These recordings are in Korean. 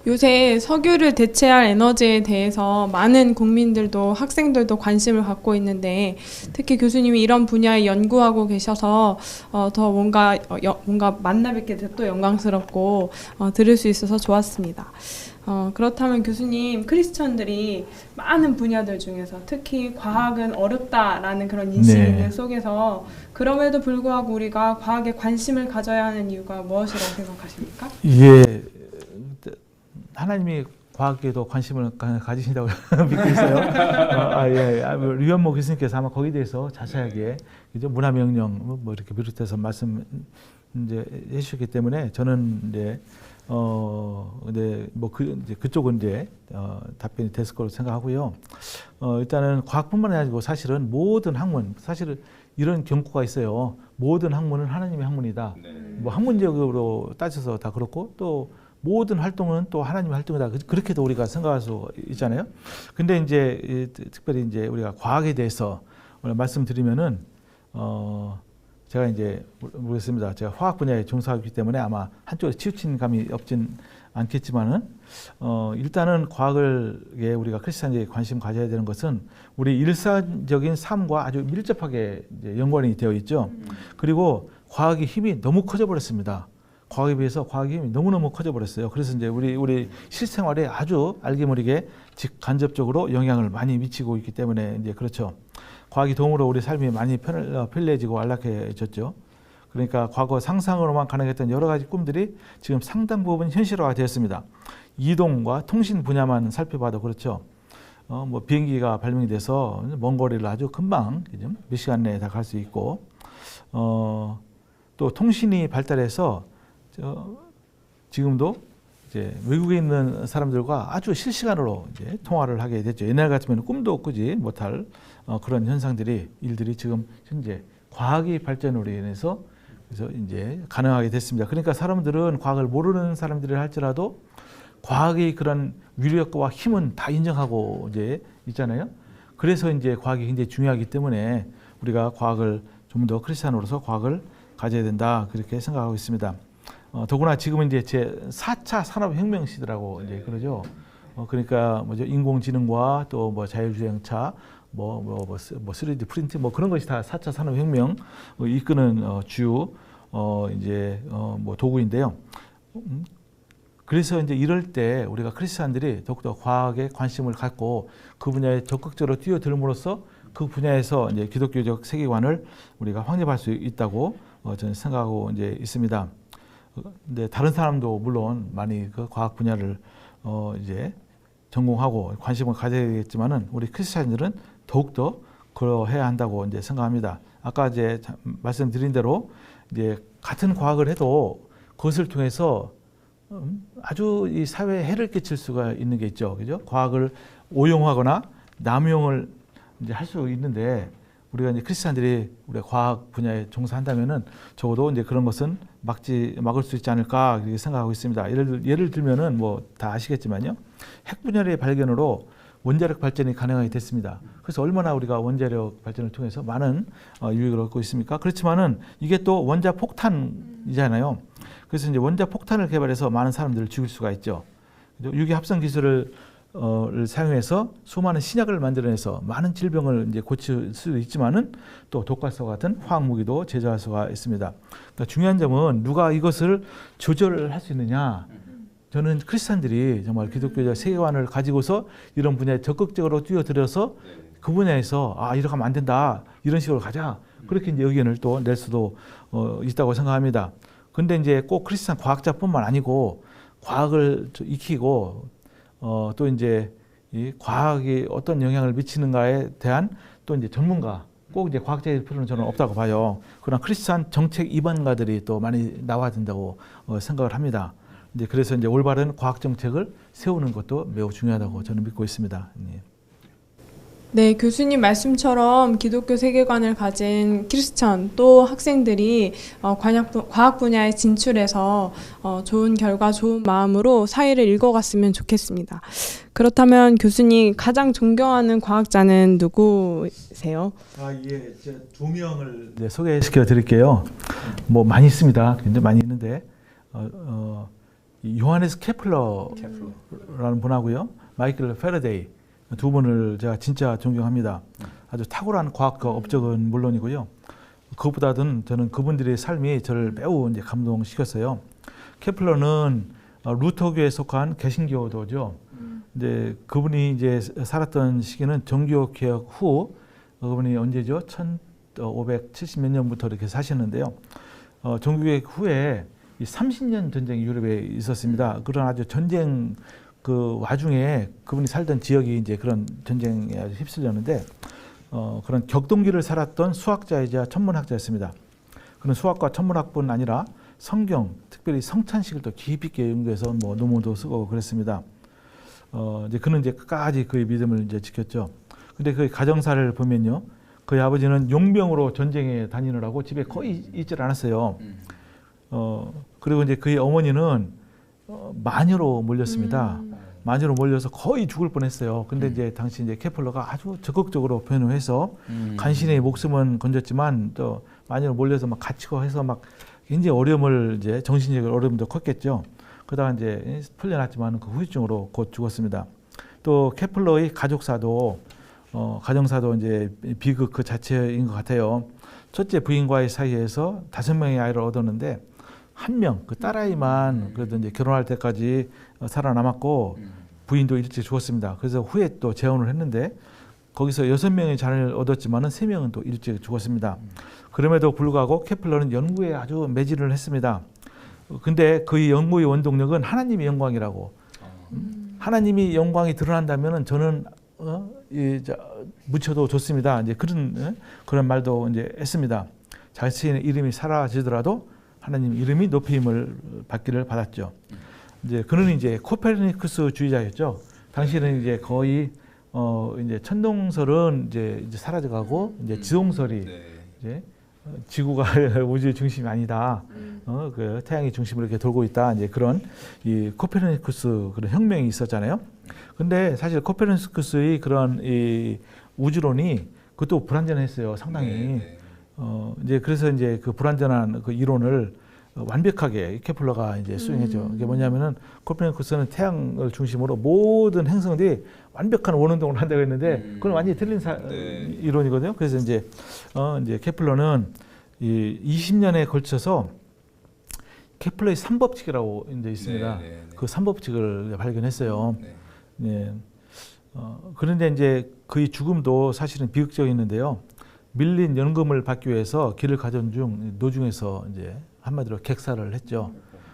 요새 석유를 대체할 에너지에 대해서 많은 국민들도 학생들도 관심을 갖고 있는데 특히 교수님이 이런 분야에 연구하고 계셔서 더 뭔가 만나 뵙게 돼서 또 영광스럽고 들을 수 있어서 좋았습니다. 그렇다면 교수님, 크리스천들이 많은 분야들 중에서 특히 과학은 어렵다라는 그런 인식 속에서 그럼에도 불구하고 우리가 과학에 관심을 가져야 하는 이유가 무엇이라고 생각하십니까? 예, 하나님이 과학에도 관심을 가지신다고 믿고 있어요. 류현모 교수님께서 아마 거기에 대해서 자세하게 그죠? 문화명령 뭐 이렇게 비롯해서 말씀 이제 해주셨기 때문에 저는 이제 근데 뭐 그쪽은 이제 답변이 됐을 거로 생각하고요. 일단은 과학뿐만 아니고 사실은 모든 학문, 사실은 이런 경고가 있어요. 모든 학문은 하나님의 학문이다. 뭐 학문적으로 따져서 다 그렇고 또 모든 활동은 또 하나님의 활동이다. 그렇게도 우리가 생각할 수 있잖아요. 근데 이제 특별히 이제 우리가 과학에 대해서 오늘 말씀드리면은 제가 이제 모르겠습니다. 제가 화학 분야에 종사하기 때문에 아마 한쪽에 치우친 감이 없진 않겠지만은 일단은 과학에 우리가 크리스찬에게 관심 가져야 되는 것은 우리 일상적인 삶과 아주 밀접하게 이제 연관이 되어 있죠. 그리고 과학의 힘이 너무 커져 버렸습니다. 과학에 비해서 과학의 힘이 너무너무 커져 버렸어요. 그래서 이제 우리 실생활에 아주 알게 모르게 직간접적으로 영향을 많이 미치고 있기 때문에 이제 그렇죠. 과학의 도움으로 우리 삶이 많이 편리해지고 안락해졌죠. 그러니까 과거 상상으로만 가능했던 여러 가지 꿈들이 지금 상당 부분 현실화가 되었습니다. 이동과 통신 분야만 살펴봐도 그렇죠. 뭐 비행기가 발명이 돼서 먼 거리를 아주 금방 몇 시간 내에 다 갈 수 있고, 또 통신이 발달해서 지금도 이제 외국에 있는 사람들과 아주 실시간으로 이제 통화를 하게 됐죠. 옛날 같으면 꿈도 꾸지 못할 그런 일들이 지금 현재 과학의 발전으로 인해서 그래서 이제 가능하게 됐습니다. 그러니까 사람들은 과학을 모르는 사람들이 할지라도 과학의 그런 위력과 힘은 다 인정하고 이제 있잖아요. 그래서 이제 과학이 굉장히 중요하기 때문에 우리가 과학을 좀 더 크리스찬으로서 과학을 가져야 된다 그렇게 생각하고 있습니다. 더구나 지금은 이제 제 4차 산업혁명 시대라고 이제 그러죠. 그러니까 뭐죠? 인공지능과 또 뭐 자율주행차, 뭐 3D 프린팅 뭐 그런 것이 다 4차 산업혁명 이끄는 주요 이제 뭐 도구인데요. 그래서 이제 이럴 때 우리가 크리스찬들이 더욱더 과학에 관심을 갖고 그 분야에 적극적으로 뛰어들므로써 그 분야에서 이제 기독교적 세계관을 우리가 확립할 수 있다고 저는 생각하고 이제 있습니다. 근데 다른 사람도 물론 많이 그 과학 분야를 이제 전공하고 관심을 가져야겠지만은 우리 크리스찬들은 더욱더 그러해야 한다고 이제 생각합니다. 아까 이제 말씀드린 대로 이제 같은 과학을 해도 그것을 통해서 아주 이 사회에 해를 끼칠 수가 있는 게 있죠. 그죠? 과학을 오용하거나 남용을 이제 할 수 있는데 우리가 이제 크리스찬들이 우리 과학 분야에 종사한다면은 적어도 이제 그런 것은 막을 수 있지 않을까 이렇게 생각하고 있습니다. 예를 들면은 뭐 다 아시겠지만요. 핵 분야의 발견으로 원자력 발전이 가능하게 됐습니다. 그래서 얼마나 우리가 원자력 발전을 통해서 많은 유익을 얻고 있습니까? 그렇지만은 이게 또 원자 폭탄이잖아요. 그래서 이제 원자 폭탄을 개발해서 많은 사람들을 죽일 수가 있죠. 유기 합성 기술을 사용해서 수많은 신약을 만들어내서 많은 질병을 이제 고칠 수도 있지만은 또 독가스와 같은 화학 무기도 제조할 수가 있습니다. 그러니까 중요한 점은 누가 이것을 조절을 할 수 있느냐. 저는 크리스찬들이 정말 기독교적 세계관을 가지고서 이런 분야에 적극적으로 뛰어들어서 그 분야에서 이렇게 하면 안 된다. 이런 식으로 가자. 그렇게 이제 의견을 또 낼 수도 있다고 생각합니다. 근데 이제 꼭 크리스찬 과학자뿐만 아니고 과학을 익히고 또 이제 이 과학이 어떤 영향을 미치는가에 대한 또 이제 전문가, 꼭 이제 과학자일 필요는 저는 없다고 봐요. 그러나 크리스찬 정책 입안가들이 또 많이 나와야 된다고 생각을 합니다. 이제 그래서 이제 올바른 과학 정책을 세우는 것도 매우 중요하다고 저는 믿고 있습니다. 네, 교수님 말씀처럼 기독교 세계관을 가진 크리스천 또 학생들이 과학 분야에 진출해서 좋은 결과, 좋은 마음으로 사회를 읽어갔으면 좋겠습니다. 그렇다면 교수님 가장 존경하는 과학자는 누구세요? 예, 제가 두 명을 소개시켜 드릴게요. 뭐 많이 있습니다. 굉장히 많이 있는데 이 요하네스 케플러라는 분하고요, 마이클 패러데이 두 분을 제가 진짜 존경합니다. 아주 탁월한 과학과 업적은 물론이고요. 그것보다는 저는 그분들의 삶이 저를 매우 이제 감동시켰어요. 케플러는 루터교에 속한 개신교도죠. 이제 그분이 이제 살았던 시기는 정교 개혁 후, 그분이 언제죠? 1570 몇 년부터 이렇게 사셨는데요. 정교 개혁 후에 이 30년 전쟁이 유럽에 있었습니다. 그런 아주 전쟁 그 와중에 그분이 살던 지역이 이제 그런 전쟁에 아주 휩쓸렸는데, 그런 격동기를 살았던 수학자이자 천문학자였습니다. 그런 수학과 천문학뿐 아니라 성경, 특별히 성찬식을 또 깊이 있게 연구해서 뭐 논문도 쓰고 그랬습니다. 이제 그는 이제 끝까지 그의 믿음을 이제 지켰죠. 근데 그 가정사를 보면요, 그의 아버지는 용병으로 전쟁에 다니느라고 집에 거의 있질 않았어요. 그리고 이제 그의 어머니는 마녀로 몰렸습니다. 마녀로 몰려서 거의 죽을 뻔했어요. 근데 이제 당시 이제 케플러가 아주 적극적으로 변호해서 간신히 목숨은 건졌지만 또 마녀로 몰려서 막 갇히고 해서 막 굉장히 어려움을 이제 정신적인 어려움도 컸겠죠. 그러다가 이제 풀려났지만 그 후유증으로 곧 죽었습니다. 또 케플러의 가족사도 가정사도 이제 비극 그 자체인 것 같아요. 첫째 부인과의 사이에서 5명의 아이를 얻었는데 한 명, 그 딸아이만 그래도 이제 결혼할 때까지 살아남았고 부인도 일찍 죽었습니다. 그래서 후에 또 재혼을 했는데 거기서 6명의 자녀를 얻었지만은 3명은 또 일찍 죽었습니다. 그럼에도 불구하고 케플러는 연구에 아주 매진을 했습니다. 근데 그의 연구의 원동력은 하나님의 영광이라고. 하나님이 영광이 드러난다면은 저는 묻혀도 좋습니다. 이제 그런 말도 이제 했습니다. 자신의 이름이 사라지더라도 하나님 이름이 높임을 받기를 받았죠. 이제 그는 이제 코페르니쿠스 주의자였죠. 당시에는 이제 거의 이제 천동설은 이제 사라져가고 이제 지동설이 이제 지구가 우주의 중심이 아니다. 그 태양이 중심으로 이렇게 돌고 있다. 이제 그런 이 코페르니쿠스 그런 혁명이 있었잖아요. 근데 사실 코페르니쿠스의 그런 이 우주론이 그것도 불완전했어요. 상당히. 이제 그래서 이제 그 불완전한 그 이론을 완벽하게 케플러가 이제 수행했죠. 이게 뭐냐면은 코페르니쿠스는 태양을 중심으로 모든 행성들이 완벽한 원운동을 한다고 했는데 그건 완전히 틀린 이론이거든요. 그래서 이제 케플러는 이 20년에 걸쳐서 케플러의 3법칙이라고 이제 있습니다. 그 3법칙을 발견했어요. 네. 그런데 이제 그의 죽음도 사실은 비극적이었는데요. 밀린 연금을 받기 위해서 길을 가던 중 노중에서 이제 한마디로 객사를 했죠.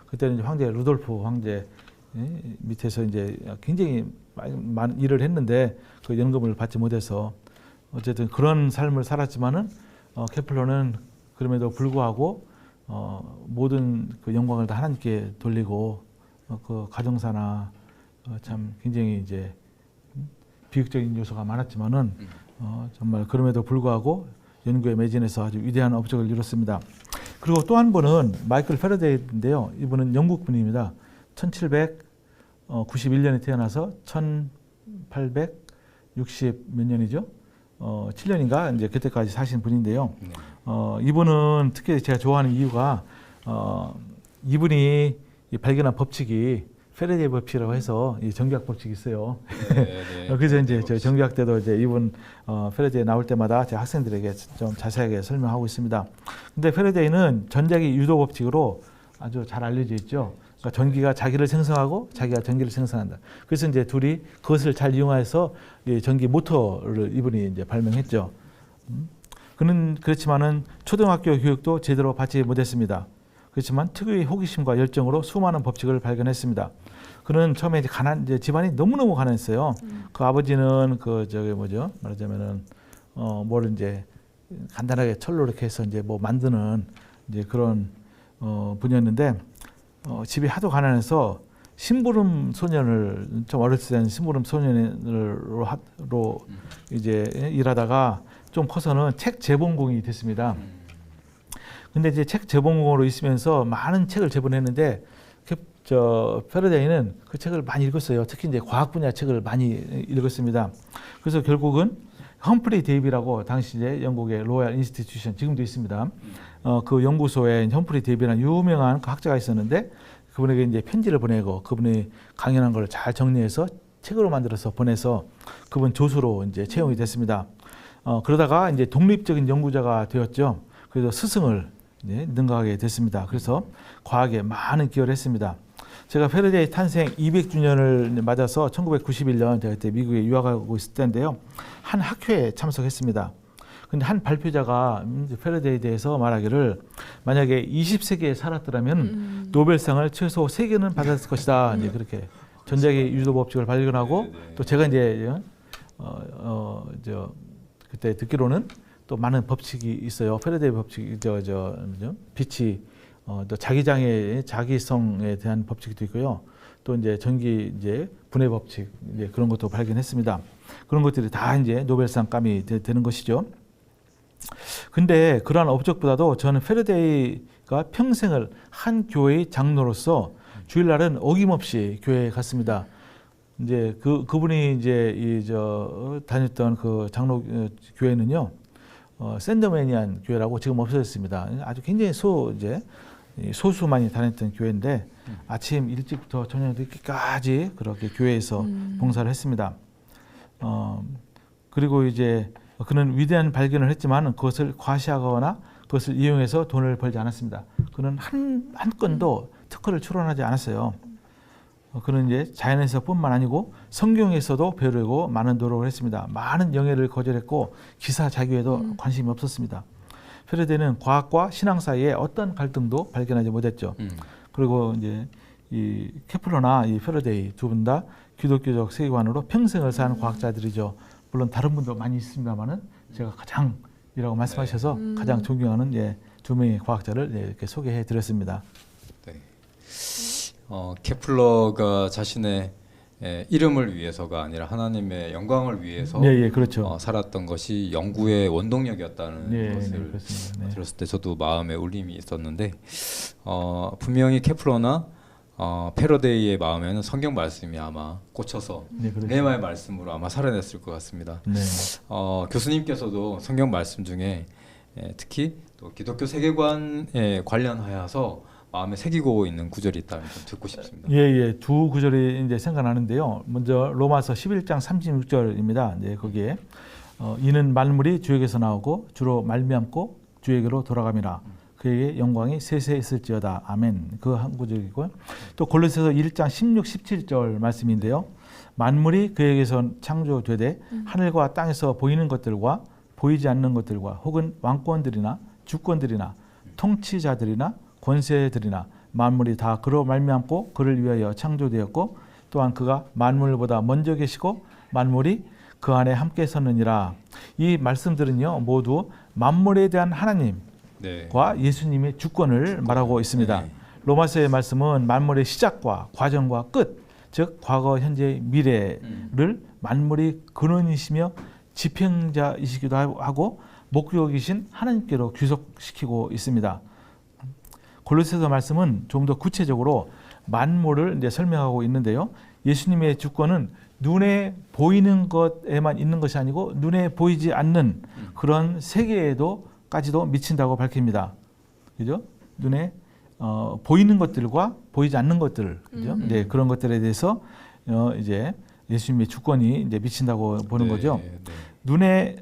그때는 이제 황제 루돌프 황제 밑에서 이제 굉장히 많은 일을 했는데 그 연금을 받지 못해서 어쨌든 그런 삶을 살았지만은 케플러는 그럼에도 불구하고 모든 그 영광을 다 하나님께 돌리고 그 가정사나 참 굉장히 이제 비극적인 요소가 많았지만은 정말 그럼에도 불구하고 연구에 매진해서 아주 위대한 업적을 이뤘습니다. 그리고 또 한 분은 마이클 패러데이인데요. 이분은 영국 분입니다. 1791년에 태어나서 1860 몇 년이죠? 7년인가 이제 그때까지 사신 분인데요. 이분은 특히 제가 좋아하는 이유가 이분이 발견한 법칙이 패러데이 법칙이라고 해서 이 정규학 법칙이 있어요. 그래서 이제 저희 정규학 때도 이제 이분 패러데이 나올 때마다 제 학생들에게 좀 자세하게 설명하고 있습니다. 근데 패러데이는 전자기 유도 법칙으로 아주 잘 알려져 있죠. 그러니까 전기가 자기를 생성하고 자기가 전기를 생성한다. 그래서 이제 둘이 그것을 잘 이용해서 전기 모터를 이분이 이제 발명했죠. 그는 그렇지만은 초등학교 교육도 제대로 받지 못했습니다. 그렇지만 특유의 호기심과 열정으로 수많은 법칙을 발견했습니다. 그는 처음에 이제 집안이 너무너무 가난했어요. 그 아버지는 말하자면은 뭘 이제 간단하게 철로 이렇게 해서 이제 뭐 만드는 이제 그런 분이었는데 집이 하도 가난해서 심부름 소년을 좀 어렸을 때는 심부름 소년으로 이제 일하다가 좀 커서는 책 재본공이 됐습니다. 근데 이제 책 재본공으로 있으면서 많은 책을 재본했는데 패러데이는 그 책을 많이 읽었어요. 특히 이제 과학 분야 책을 많이 읽었습니다. 그래서 결국은 험프리 데이비라고 당시 이제 영국의 로얄 인스티튜션 지금도 있습니다. 그 연구소에 험프리 데이비라는 유명한 그 학자가 있었는데 그분에게 이제 편지를 보내고 그분이 강연한 걸 잘 정리해서 책으로 만들어서 보내서 그분 조수로 이제 채용이 됐습니다. 그러다가 이제 독립적인 연구자가 되었죠. 그래서 스승을 이제 능가하게 됐습니다. 그래서 과학에 많은 기여를 했습니다. 제가 패러데이 탄생 200주년을 맞아서 1991년 제가 그때 미국에 유학하고 있을 때인데요. 한 학회에 참석했습니다. 근데 한 발표자가 패러데이에 대해서 말하기를 만약에 20세기에 살았더라면 노벨상을 최소 3개는 받았을 것이다. 이제 그렇게 전자기 유도 법칙을 발견하고 또 제가 이제 그때 듣기로는 또 많은 법칙이 있어요. 패러데이 법칙, 빛이 또 자기장애, 자기성에 대한 법칙도 있고요. 또 이제 전기 이제 분해 법칙 이제 그런 것도 발견했습니다. 그런 것들이 다 이제 노벨상 감이 되는 것이죠. 근데 그러한 업적보다도 저는 패러데이가 평생을 한 교회의 장로로서 주일날은 어김없이 교회에 갔습니다. 이제 그분이 이제 다녔던 그 장로 교회는요, 샌더메니안 교회라고 지금 없어졌습니다. 아주 굉장히 소수만이 다녔던 교회인데 아침 일찍부터 저녁 늦게까지 그렇게 교회에서 봉사를 했습니다. 그리고 이제 그는 위대한 발견을 했지만 그것을 과시하거나 그것을 이용해서 돈을 벌지 않았습니다. 그는 한 건도 특허를 출원하지 않았어요. 그는 이제 자연에서뿐만 아니고 성경에서도 배우려고 많은 노력을 했습니다. 많은 영예를 거절했고 기사 자기에도 관심이 없었습니다. 패러데이는 과학과 신앙 사이에 어떤 갈등도 발견하지 못했죠. 그리고 이제 이 케플러나 이 패러데이 두 분 다 기독교적 세계관으로 평생을 산 과학자들이죠. 물론 다른 분도 많이 있습니다만은 제가 가장이라고 말씀하셔서 가장 존경하는 두 명의 과학자를 이렇게 소개해 드렸습니다. 네. 케플러가 자신의 이름을 위해서가 아니라 하나님의 영광을 위해서 그렇죠. 살았던 것이 연구의 원동력이었다는 것을 네. 들었을 때 저도 마음에 울림이 있었는데 분명히 케플러나 패러데이의 마음에는 성경 말씀이 아마 꽂혀서 그렇죠. 레마의 말씀으로 아마 살아냈을 것 같습니다. 네. 교수님께서도 성경 말씀 중에 특히 또 기독교 세계관에 관련하여서 마음에 새기고 있는 구절이 있다면 좀 듣고 싶습니다. 두 구절이 이제 생각나는데요. 먼저 로마서 11장 36절입니다. 네, 거기에 이는 만물이 주에게서 나오고 주로 말미암고 주에게로 돌아감이라. 그에게 영광이 세세 있을지어다. 아멘. 그 한 구절이고요. 또 골로새서 1장 16, 17절 말씀인데요. 만물이 그에게서 창조되되 하늘과 땅에서 보이는 것들과 보이지 않는 것들과 혹은 왕권들이나 주권들이나 통치자들이나 권세들이나 만물이 다 그로 말미암고 그를 위하여 창조되었고 또한 그가 만물보다 먼저 계시고 만물이 그 안에 함께 섰느니라. 이 말씀들은요 모두 만물에 대한 하나님과 예수님의 주권을 말하고 있습니다. 로마서의 말씀은 만물의 시작과 과정과 끝, 즉 과거, 현재, 미래를 만물이 근원이시며 집행자이시기도 하고 목적이신 하나님께로 귀속시키고 있습니다. 골로새서 말씀은 좀 더 구체적으로 만물을 이제 설명하고 있는데요. 예수님의 주권은 눈에 보이는 것에만 있는 것이 아니고 눈에 보이지 않는 그런 세계에도까지도 미친다고 밝힙니다. 그죠? 눈에 보이는 것들과 보이지 않는 것들, 그죠? 네, 그런 것들에 대해서 이제 예수님의 주권이 이제 미친다고 보는 거죠. 눈에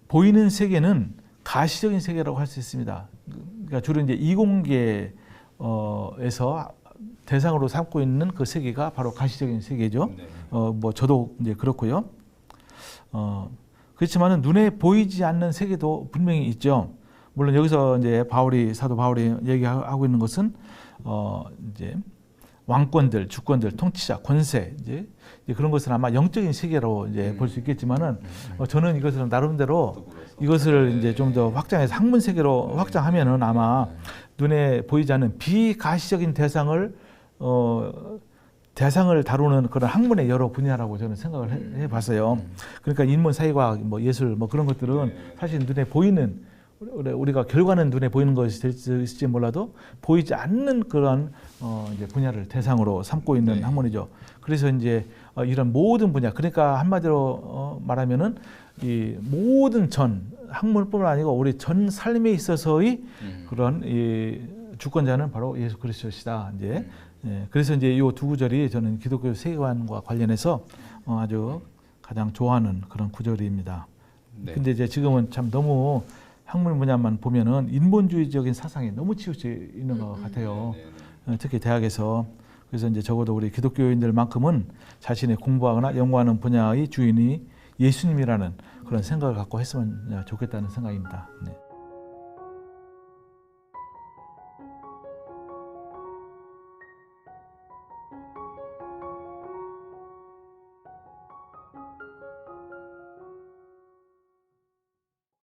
보이는 세계는 가시적인 세계라고 할 수 있습니다. 그러니까 주로 이제 이공계에서 대상으로 삼고 있는 그 세계가 바로 가시적인 세계죠. 뭐 저도 이제 그렇고요. 그렇지만은 눈에 보이지 않는 세계도 분명히 있죠. 물론 여기서 이제 사도 바울이 얘기하고 있는 것은 이제 왕권들, 주권들, 통치자, 권세 이제 그런 것은 아마 영적인 세계로 이제 볼 수 있겠지만은 저는 이것을 나름대로 이것을 이제 좀 더 확장해서 학문 세계로 확장하면은 아마 눈에 보이지 않는 비가시적인 대상을 다루는 그런 학문의 여러 분야라고 저는 생각을 해봤어요. 그러니까 인문, 사회과학, 뭐 예술, 뭐 그런 것들은 사실 눈에 보이는 우리가 결과는 눈에 보이는 것이 될 수 있을지 몰라도 보이지 않는 그런 이제 분야를 대상으로 삼고 있는 학문이죠. 그래서 이제 이런 모든 분야, 그러니까 한마디로 말하면은 이 모든 학문뿐만 아니고 우리 전 삶에 있어서의 그런 이 주권자는 바로 예수 그리스도시다. 이제 그래서 이제 이 두 구절이 저는 기독교 세계관과 관련해서 아주 가장 좋아하는 그런 구절입니다. 네. 근데 이제 지금은 참 너무 학문 분야만 보면은 인본주의적인 사상에 너무 치우쳐 있는 것 같아요. 특히 대학에서. 그래서 이제 적어도 우리 기독교인들만큼은 자신의 공부하거나 연구하는 분야의 주인이 예수님이라는 그런 생각을 갖고 했으면 좋겠다는 생각입니다. 네.